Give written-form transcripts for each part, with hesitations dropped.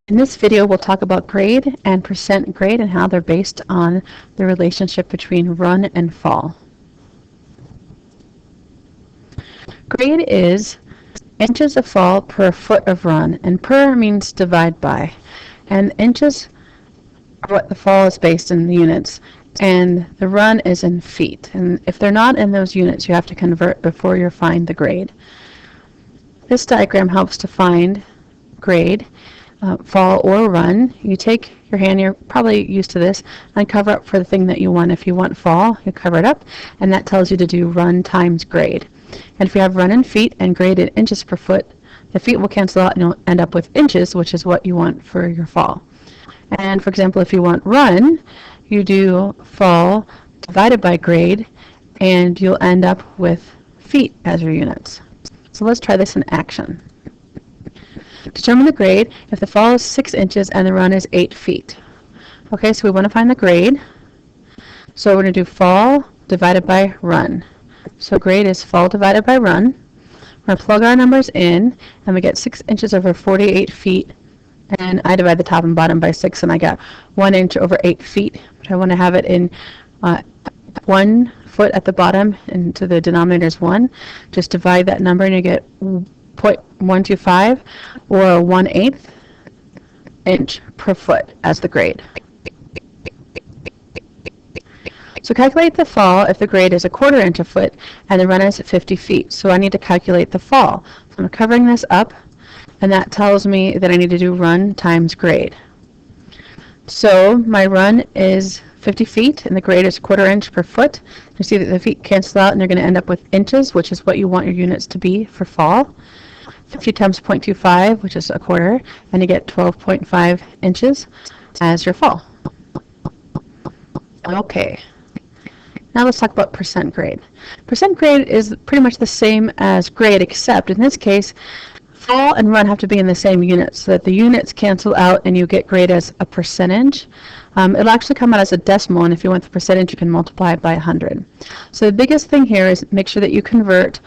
In this video, we'll talk about grade and percent grade and how they're based on the relationship between run and fall. Grade is inches of fall per foot of run, and per means divide by. And inches are what the fall is based in the units, and the run is in feet. And if they're not in those units, you have to convert before you find the grade. This diagram helps to find grade. Fall or run. You take your hand, you're probably used to this, and cover up for the thing that you want. If you want fall, you cover it up, and that tells you to do run times grade. And if you have run in feet and grade in inches per foot, the feet will cancel out and you'll end up with inches, which is what you want for your fall. And for example, if you want run, you do fall divided by grade, and you'll end up with feet as your units. So let's try this in action. Determine the grade if the fall is 6 inches and the run is 8 feet. Okay, so we want to find the grade. So we're going to do fall divided by run. So grade is fall divided by run. We're going to plug our numbers in, and we get 6 inches over 48 feet. And I divide the top and bottom by 6, and I got 1 inch over 8 feet. But I want to have it in 1 foot at the bottom, and so the denominator is 1. Just divide that number, and you get 0.125 or 1/8 inch per foot as the grade. So calculate the fall if the grade is 1/4 inch a foot and the run is 50 feet. So I need to calculate the fall. So I'm covering this up, and that tells me that I need to do run times grade. So my run is 50 feet and the grade is 1/4 inch per foot. You see that the feet cancel out and you're going to end up with inches, which is what you want your units to be for fall. 50 times 0.25, which is 1/4, and you get 12.5 inches as your fall. Okay, now let's talk about percent grade. Percent grade is pretty much the same as grade, except in this case, fall and run have to be in the same units, so that the units cancel out and you get grade as a percentage. It'll actually come out as a decimal, and if you want the percentage, you can multiply it by 100. So the biggest thing here is make sure that you convert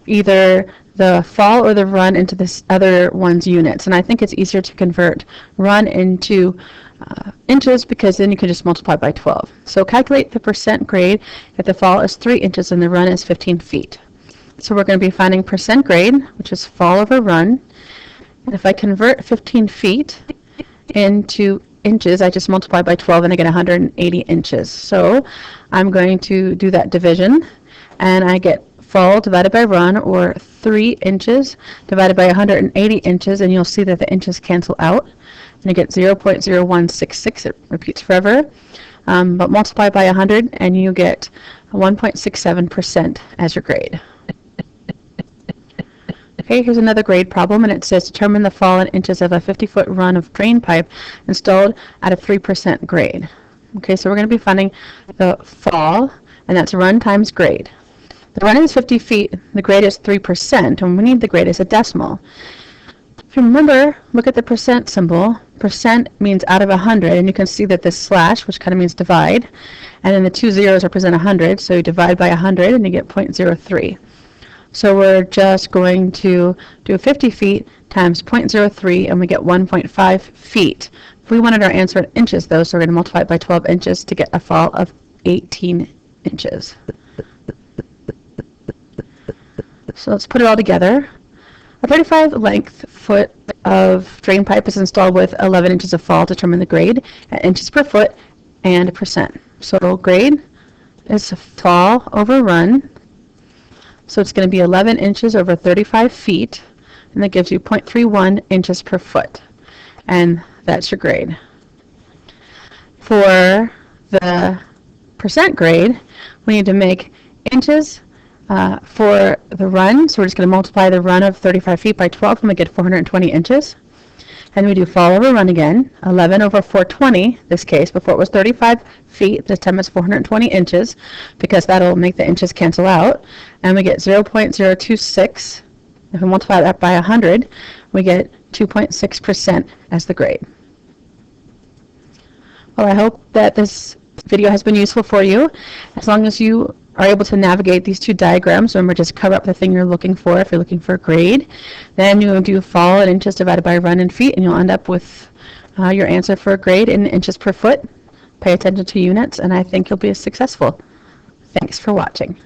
either the fall or the run into this other one's units. And I think it's easier to convert run into inches, because then you can just multiply by 12. So calculate the percent grade if the fall is 3 inches and the run is 15 feet. So we're going to be finding percent grade, which is fall over run. And if I convert 15 feet into inches, I just multiply by 12 and I get 180 inches. So I'm going to do that division, and I get fall divided by run, or 3 inches divided by 180 inches, and you'll see that the inches cancel out, and you get 0.0166. It repeats forever, but multiply by 100 and you get 1.67% as your grade. Okay, here's another grade problem, and it says determine the fall in inches of a 50-foot run of drain pipe installed at a 3% grade. Okay, so we're going to be finding the fall, and that's run times grade. The run is 50 feet, the grade is 3%, and we need the grade as a decimal. If you remember, look at the percent symbol. Percent means out of 100, and you can see that this slash, which kind of means divide, and then the 2 zeros represent 100, so you divide by 100 and you get 0.03. So we're just going to do 50 feet times 0.03, and we get 1.5 feet. If we wanted our answer in inches, though, so we're going to multiply it by 12 inches to get a fall of 18 inches. So let's put it all together. A 35 length foot of drain pipe is installed with 11 inches of fall. Determine the grade at inches per foot and percent. So grade is fall over run. So it's going to be 11 inches over 35 feet, and that gives you 0.31 inches per foot. And that's your grade. For the percent grade, we need to make inches for the run, so we're just going to multiply the run of 35 feet by 12, and we get 420 inches. And we do fall over run again, 11 over 420, this case. Before it was 35 feet, this time it's 420 inches, because that'll make the inches cancel out. And we get 0.026. If we multiply that by 100, we get 2.6% as the grade. Well, I hope that this video has been useful for you. As long as you are able to navigate these two diagrams, remember, just cover up the thing you're looking for if you're looking for a grade. Then you will do fall in inches divided by run in feet, and you'll end up with your answer for a grade in inches per foot. Pay attention to units, and I think you'll be successful. Thanks for watching.